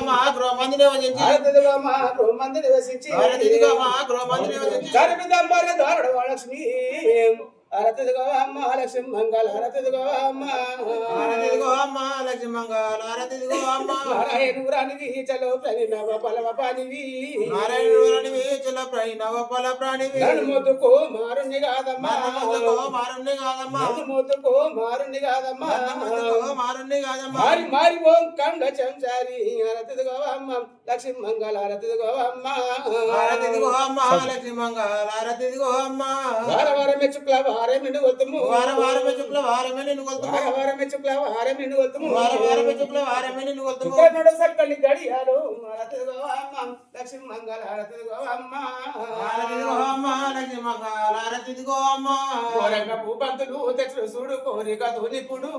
మా గృహమంది నివసించి భారతదిగో మా గృహమంది నివసించి భారతదిగో మా గృహమంది నివసించి గర్భితంబర దారుడు లక్ష్మి అరతిదిగో అమ్మ లక్ష్మి మంగళ అరతిదిగో అమ్మ ఆరతిదిగో అమ్మ లక్ష్మి మంగళ ఆరతిదిగో అమ్మ నారాయణురానివి చలో ప్రణవ పలవ పానివి నారాయణురానివి చల ప్రణవ పల ప్రాణివి నడుమోతుకో మారుణ్ణి కాదమ్మా మారుణ్ణి కాదమ్మా నడుమోతుకో మారుణ్ణి కాదమ్మా మారుణ్ణి కాదమ్మా మారి మారి ఓం కండ చెంచారి అరతిదిగో అమ్మ లక్ష్మి మంగళ అరతిదిగో అమ్మ ఆరతిదిగో అమ్మ లక్ష్మి మంగళ ఆరతిదిగో అమ్మ వార వారమే శుక్ల వారం నిన్ను కొలుతుము వార వారమే శుక్ల వారమే నిన్ను కొలుతుము వార వారమే శుక్ల వారం నిన్ను కొలుతుము వార వారమే శుక్ల వారమే నిన్ను కొలుతుము శుక్రనుడు సక్కని గడియాలు అరతిదిగో అమ్మ లక్ష్మి మంగళ అరతిదిగో అమ్మ ఆరతిదిగో అమ్మ లక్ష్మి మంగళ ఆరతిదిగో అమ్మ కోరక భూపంతులు తెచ్చు చూడు కోరికతో నిపుడు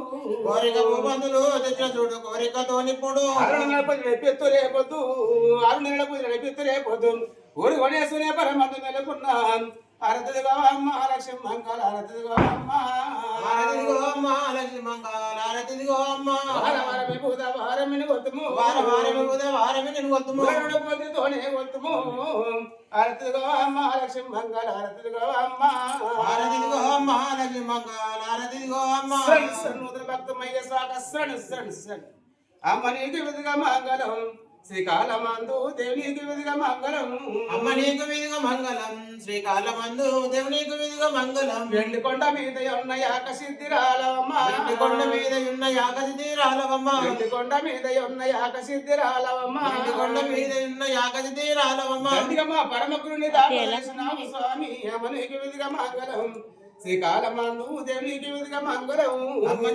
కోరిక భూపంతులు తెచ్చ చూడు కోరికతో నిప్పుడు అరుణ నడిపెత్తు రేపొద్దు అరుణ నడిపెత్తు రేపొద్దు ఊరు కొనేసునే పరమందు నెలకొన్నా అరతిదిగో అమ్మ లక్ష్మి మంగళ అరతిదిగో అమ్మ ఆరతిదిగో అమ్మ లక్ష్మి మంగళ ఆరతిదిగో అమ్మ వార వారమే బుధ వారమిని కొలుతుము వార వారమే ఉదయ వారమే నిన్ను కొలుతుము పొద్దుతోనే కొలుతుము అరతిదిగో అమ్మ లక్ష్మి మంగళ అరతిదిగో అమ్మ ఆరతిదిగో అమ్మ లక్ష్మి మంగళ ఆరతిదిగో అమ్మ నూతన భక్తమయ్య స్వాగ అమ్మ నీకు విధిగా మంగళం శ్రీకాళమందు దేవునికి విధిగా మంగళం అమ్మ నీకు విధిగా మంగళం శ్రీకాళమందు దేవునికి విధిగా మంగళం వెండి కొండ మీద ఉన్న యాక సిద్ధిరాలవమ్మ వెండి కొండ మీద ఉన్న యాకసిద్ధి రాలవమ్మ వెండి కొండ మీద ఉన్న యాక సిద్ధిరాలవమ్మ వెండి కొండ మీద ఉన్న యాకసిద్ధి రాలవమ్మ మా పరమ గురుని దాపేసినాము స్వామి అమ్మ నీకు విధిగా మంగళం శ్రీకాళమందు దేవునికి విధిగా మంగళం అమ్మ